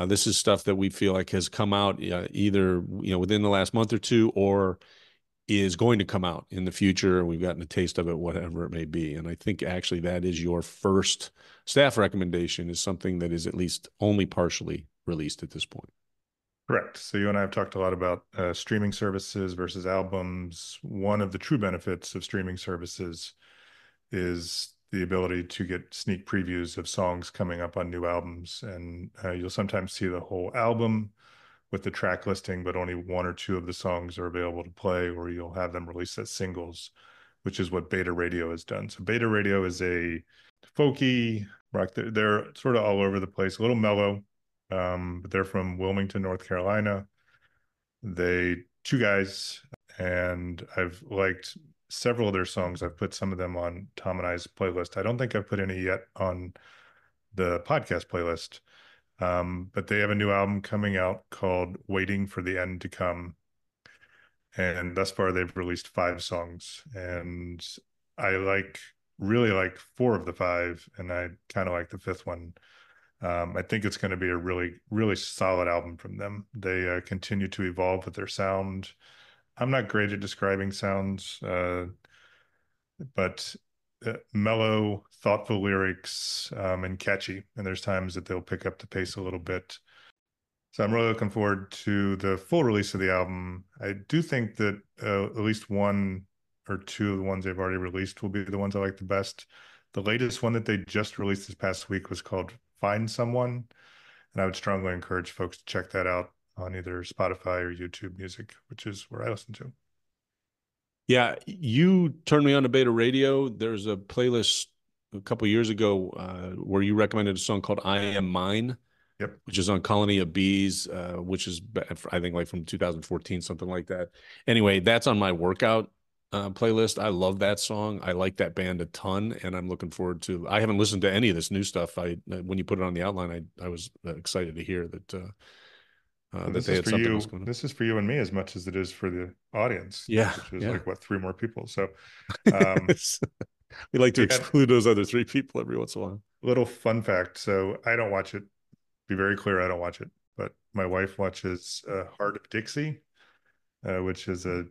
A: This is stuff that we feel like has come out either within the last month or two, or is going to come out in the future. We've gotten a taste of it, whatever it may be. And I think actually that is your first staff recommendation, is something that is at least only partially released at this point.
B: Correct. So you and I have talked a lot about streaming services versus albums. One of the true benefits of streaming services is the ability to get sneak previews of songs coming up on new albums. And you'll sometimes see the whole album with the track listing, but only 1 or 2 of the songs are available to play, or you'll have them released as singles. which is what Beta Radio has done. So Beta Radio is a folky rock. They're sort of all over the place, a little mellow, but they're from Wilmington, North Carolina. Two guys, and I've liked several of their songs. I've put some of them on Tom and I's playlist. I don't think I've put any yet on the podcast playlist, but they have a new album coming out called Waiting for the End to Come. And thus far, they've released 5 songs, and I really like 4 of the 5, and I kind of like the 5th one. I think it's going to be a really, really solid album from them. They continue to evolve with their sound. I'm not great at describing sounds, but mellow, thoughtful lyrics, and catchy. And there's times that they'll pick up the pace a little bit. So I'm really looking forward to the full release of the album. I do think that at least 1 or 2 of the ones they've already released will be the ones I like the best. The latest one that they just released this past week was called Find Someone, and I would strongly encourage folks to check that out on either Spotify or YouTube Music, which is where I listen to.
A: Yeah, you turned me on to Beta Radio. There's a playlist a couple of years ago where you recommended a song called I Am Mine.
B: Yep.
A: Which is on Colony of Bees, which is, I think, like from 2014, something like that. Anyway, that's on my workout playlist. I love that song. I like that band a ton, and I'm looking forward to. I haven't listened to any of this new stuff. When you put it on the outline, I was excited to hear that. That they had something else going on.
B: This is for you and me as much as it is for the audience.
A: Yeah,
B: which is like what, 3 more people. So
A: we like to exclude those other 3 people every once in a while.
B: Little fun fact. So I don't watch it. Be very clear, I don't watch it, but my wife watches Heart of Dixie, which is a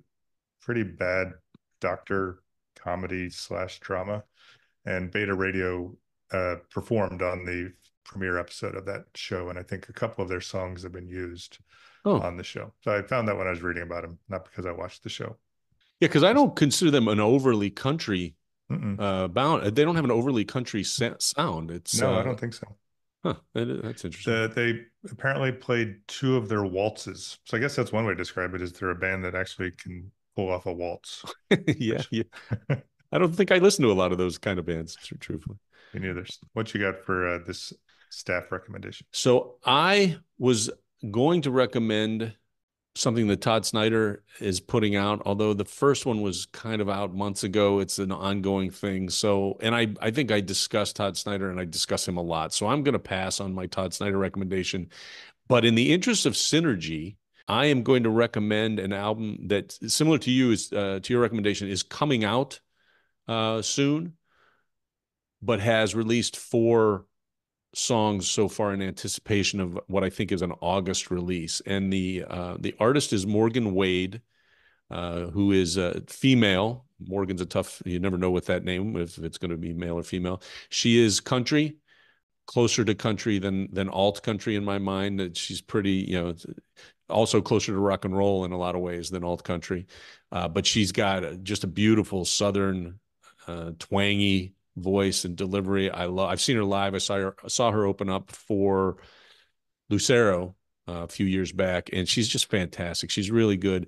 B: pretty bad doctor comedy / drama, and Beta Radio performed on the premiere episode of that show, and I think a couple of their songs have been used on the show. So I found that when I was reading about them, not because I watched the show.
A: Yeah, because I don't consider them an overly country bound. They don't have an overly country sound. It's
B: no, I don't think so.
A: Huh, that's interesting.
B: They apparently played 2 of their waltzes. So I guess that's one way to describe it, is they're a band that actually can pull off a waltz.
A: Yeah. I don't think I listen to a lot of those kind of bands, truthfully.
B: Me neither. What you got for this staff recommendation?
A: So I was going to recommend something that Todd Snyder is putting out, although the first one was kind of out months ago. It's an ongoing thing. So, and I think I discussed Todd Snyder, and I discuss him a lot. So I'm going to pass on my Todd Snyder recommendation. But in the interest of synergy, I am going to recommend an album that, similar to you, is to your recommendation, is coming out soon, but has released 4 songs so far in anticipation of what I think is an August release. And the artist is Morgan Wade, who is a female. Morgan's a tough, you never know with that name, if it's going to be male or female. She is country, closer to country than alt country in my mind. That she's pretty, also closer to rock and roll in a lot of ways than alt country. But she's got just a beautiful Southern, twangy voice and delivery. I've seen her live. I saw her open up for Lucero a few years back, and she's just fantastic. She's really good.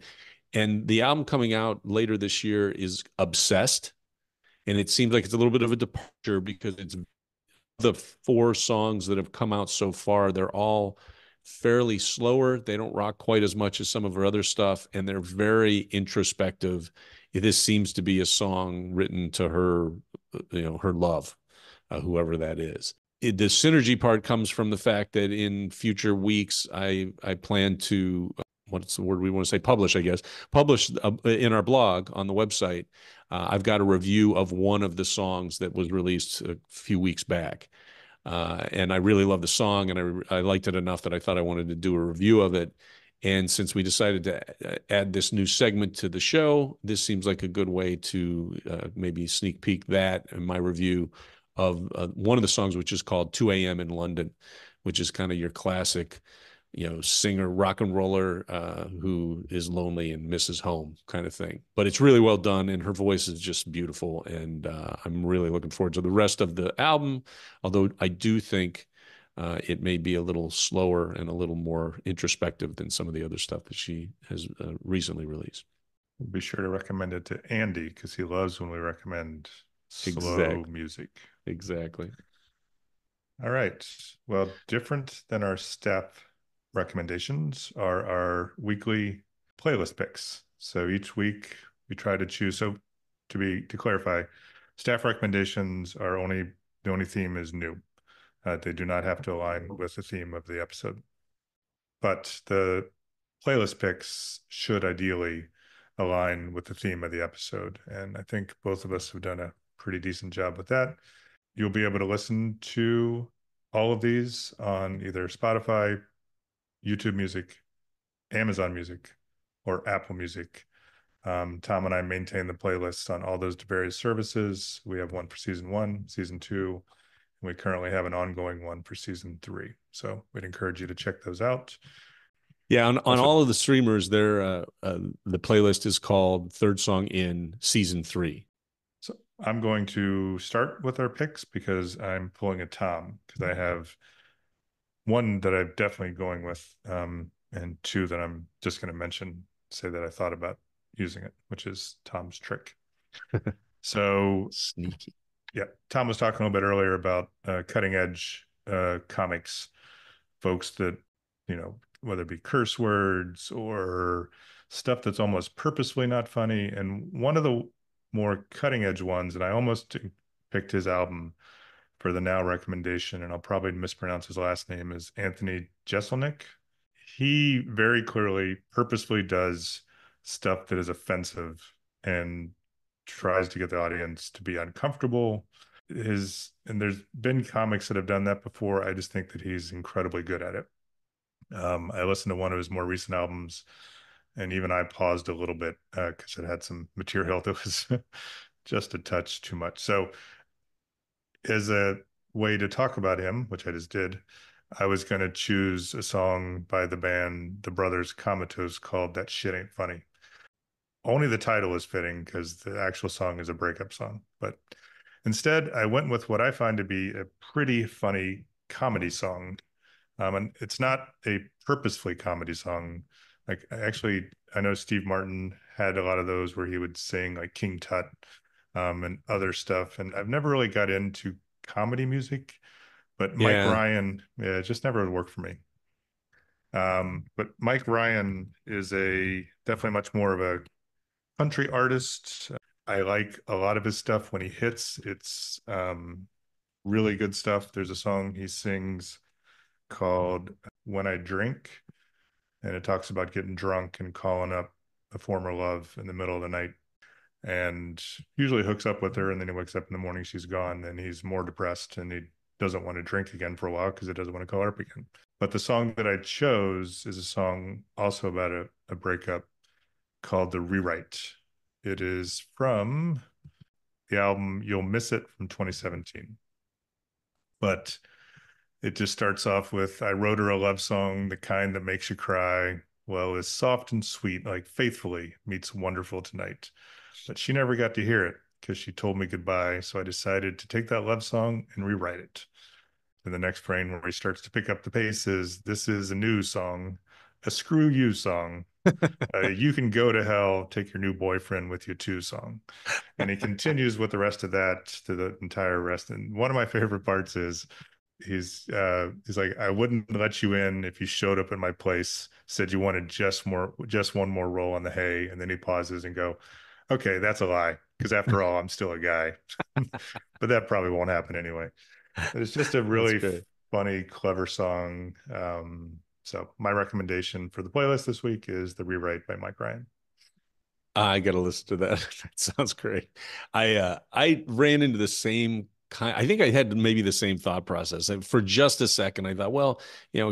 A: And the album coming out later this year is Obsessed, and it seems like it's a little bit of a departure because it's the 4 songs that have come out so far. They're all fairly slower. They don't rock quite as much as some of her other stuff, and they're very introspective. This seems to be a song written to her, her love, whoever that is. The synergy part comes from the fact that in future weeks, I plan to, what's the word we want to say? Publish, I guess. Publish in our blog on the website. I've got a review of one of the songs that was released a few weeks back. And I really love the song, and I liked it enough that I thought I wanted to do a review of it. And since we decided to add this new segment to the show, this seems like a good way to maybe sneak peek that in my review of one of the songs, which is called 2 a.m. in London, which is kind of your classic, singer, rock and roller who is lonely and misses home kind of thing. But it's really well done, and her voice is just beautiful. And I'm really looking forward to the rest of the album, although I do think it may be a little slower and a little more introspective than some of the other stuff that she has recently released.
B: We'll be sure to recommend it to Andy because he loves when we recommend slow music.
A: Exactly.
B: All right. Well, different than our staff recommendations are our weekly playlist picks. So each week we try to choose. So to clarify, staff recommendations are the only theme is new. They do not have to align with the theme of the episode. But the playlist picks should ideally align with the theme of the episode. And I think both of us have done a pretty decent job with that. You'll be able to listen to all of these on either Spotify, YouTube Music, Amazon Music, or Apple Music. Tom and I maintain the playlists on all those various services. We have one for season 1, season 2, and we currently have an ongoing one for season 3. So we'd encourage you to check those out.
A: Yeah, on all of the streamers, the playlist is called Third Song in Season 3.
B: So I'm going to start with our picks because I'm pulling a Tom because I have one that I'm definitely going with, and two that I'm just going to say that I thought about using it, which is Tom's trick. So
A: sneaky.
B: Yeah, Tom was talking a little bit earlier about cutting edge comics, folks that, whether it be curse words or stuff that's almost purposefully not funny. And one of the more cutting edge ones, and I almost picked his album for the now recommendation, and I'll probably mispronounce his last name, is Anthony Jeselnik. He very clearly purposefully does stuff that is offensive and tries to get the audience to be uncomfortable. And there's been comics that have done that before. I just think that he's incredibly good at it. I listened to one of his more recent albums, and even I paused a little bit because it had some material that was just a touch too much. So as a way to talk about him, which I just did, I was going to choose a song by the band The Brothers Comatose called That Shit Ain't Funny. Only the title is fitting because the actual song is a breakup song. But instead, I went with what I find to be a pretty funny comedy song. And it's not a purposefully comedy song. Like, I know Steve Martin had a lot of those where he would sing like King Tut and other stuff. And I've never really got into comedy music, but Mike Ryan, it just never would work for me. But Mike Ryan is definitely much more of a country artist. I like a lot of his stuff when he hits. It's really good stuff. There's a song he sings called When I Drink, and it talks about getting drunk and calling up a former love in the middle of the night, and usually hooks up with her, and then he wakes up in the morning, she's gone, and he's more depressed, and he doesn't want to drink again for a while because he doesn't want to call her up again. But the song that I chose is a song also about a breakup called The Rewrite. It is from the album You'll Miss It from 2017. But it just starts off with, I wrote her a love song, the kind that makes you cry. Well, it's soft and sweet, like Faithfully meets Wonderful Tonight. But she never got to hear it because she told me goodbye. So I decided to take that love song and rewrite it. And the next frame where he starts to pick up the pace is, this is a new song, a screw you song. You can go to hell, take your new boyfriend with you too song. And he continues with the rest of that to the entire rest. And one of my favorite parts is he's like, I wouldn't let you in if you showed up at my place, said you wanted just one more roll on the hay. And then he pauses and go, okay, that's a lie. Because after all, I'm still a guy. But that probably won't happen anyway. It's just a really funny, clever song. So my recommendation for the playlist this week is The Rewrite by Mike Ryan.
A: I got to listen to that. That sounds great. I ran into the same kind. I think I had maybe the same thought process. For just a second, I thought, well,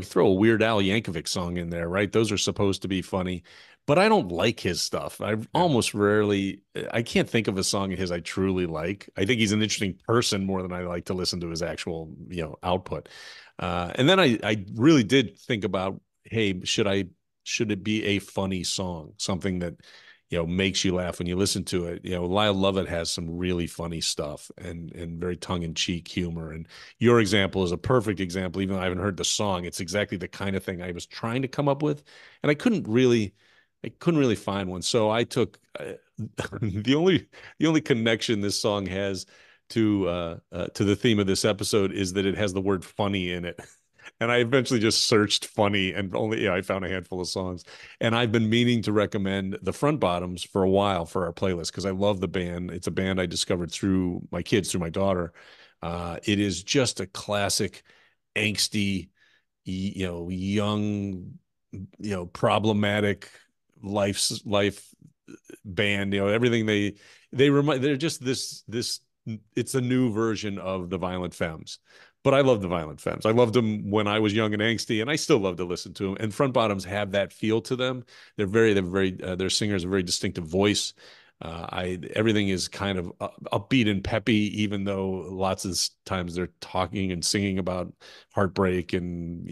A: throw a Weird Al Yankovic song in there, right? Those are supposed to be funny, but I don't like his stuff. I can't think of a song of his I truly like. I think he's an interesting person more than I like to listen to his actual, output. And then I really did think about, hey, should it be a funny song? Something that, makes you laugh when you listen to it. Lyle Lovett has some really funny stuff and very tongue-in-cheek humor. And your example is a perfect example. Even though I haven't heard the song, it's exactly the kind of thing I was trying to come up with. And I couldn't really I couldn't really find one. So I took the only connection this song has to the theme of this episode is that it has the word funny in it. And I eventually just searched funny and I found a handful of songs. And I've been meaning to recommend the Front Bottoms for a while for our playlist because I love the band. It's a band I discovered through my kids, through my daughter. It is just a classic, angsty, young, problematic life band. Everything they're just this. It's a new version of the Violent Femmes. But I love the Violent Femmes. I loved them when I was young and angsty, and I still love to listen to them. And Front Bottoms have that feel to them. Their singers a very distinctive voice. Everything is kind of upbeat and peppy, even though lots of times they're talking and singing about heartbreak, and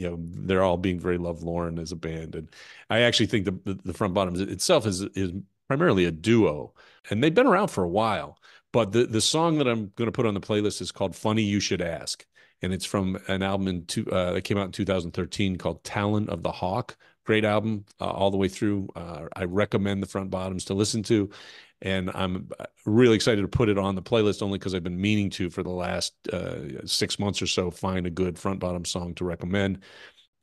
A: they're all being very lovelorn as a band. And I actually think the Front Bottoms itself is primarily a duo, and they've been around for a while. But the song that I'm going to put on the playlist is called "Funny You Should Ask." And it's from an album that came out in 2013 called Talon of the Hawk. Great album all the way through. I recommend the Front Bottoms to listen to. And I'm really excited to put it on the playlist only because I've been meaning to, for the last 6 months or so, find a good Front Bottom song to recommend.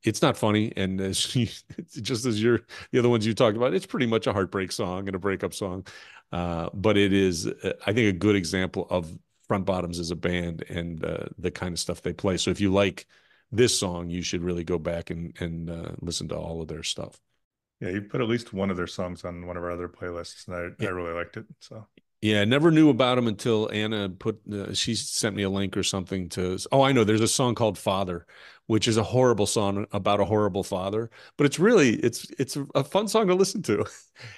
A: It's not funny. And just as the other ones you talked about, it's pretty much a heartbreak song and a breakup song. But it is, I think, a good example of Front Bottoms as a band and the kind of stuff they play. So if you like this song, you should really go back and listen to all of their stuff.
B: Yeah, you put at least one of their songs on one of our other playlists, and I really liked it. So
A: yeah, I never knew about them until Anna she sent me a link or something to. Oh, I know. There's a song called "Father," which is a horrible song about a horrible father, but it's a fun song to listen to.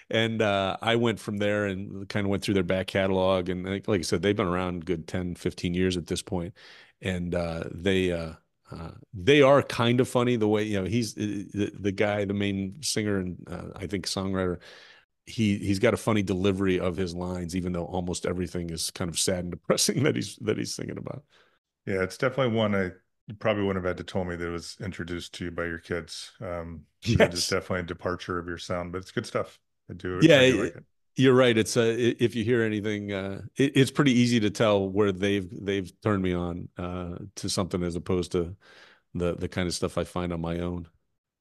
A: And I went from there and kind of went through their back catalog, and like I said, they've been around good 10, 15 years at this point, and they are kind of funny the way he's the guy, the main singer and I think songwriter. He's got a funny delivery of his lines, even though almost everything is kind of sad and depressing that he's singing about.
B: Yeah, it's definitely one you probably wouldn't have had to tell me that it was introduced to you by your kids.
A: Yes.
B: It's definitely a departure of your sound, but it's good stuff. I do
A: Yeah,
B: like it.
A: You're right. It's if you hear anything, it's pretty easy to tell where they've turned me on to something as opposed to the kind of stuff I find on my own.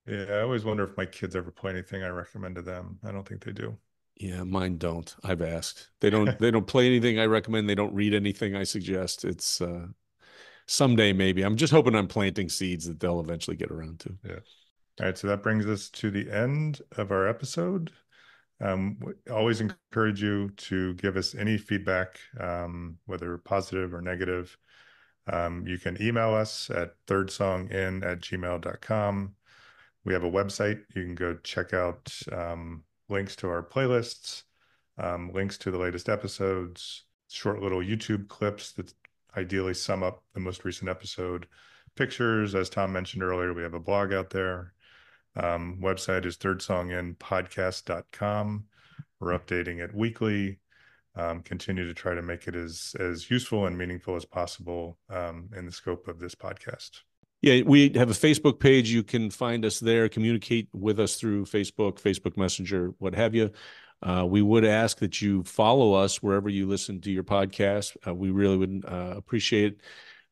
B: Yeah, I always wonder if my kids ever play anything I recommend to them. I don't think they do.
A: Yeah, mine don't. I've asked. They don't play anything I recommend. They don't read anything I suggest. It's someday maybe. I'm just hoping I'm planting seeds that they'll eventually get around to.
B: Yeah. All right, so that brings us to the end of our episode. We always encourage you to give us any feedback, whether positive or negative. You can email us at thirdsongin@gmail.com. We have a website. You can go check out links to our playlists, links to the latest episodes, short little YouTube clips that ideally sum up the most recent episode, pictures. As Tom mentioned earlier, we have a blog out there. Website is thirdsonginpodcast.com. We're updating it weekly. Continue to try to make it as useful and meaningful as possible in the scope of this podcast.
A: Yeah, we have a Facebook page. You can find us there, communicate with us through Facebook Messenger, what have you. We would ask that you follow us wherever you listen to your podcast. We really would appreciate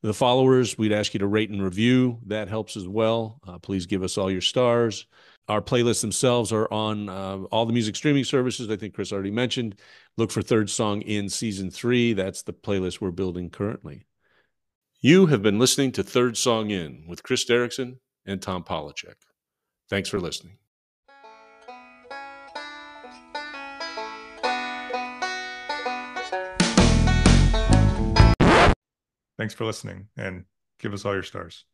A: the followers. We'd ask you to rate and review. That helps as well. Please give us all your stars. Our playlists themselves are on all the music streaming services. I think Chris already mentioned. Look for Third Song In Season 3. That's the playlist we're building currently. You have been listening to Third Song In with Chris Derrickson and Tom Polachek. Thanks for listening.
B: Thanks for listening, and give us all your stars.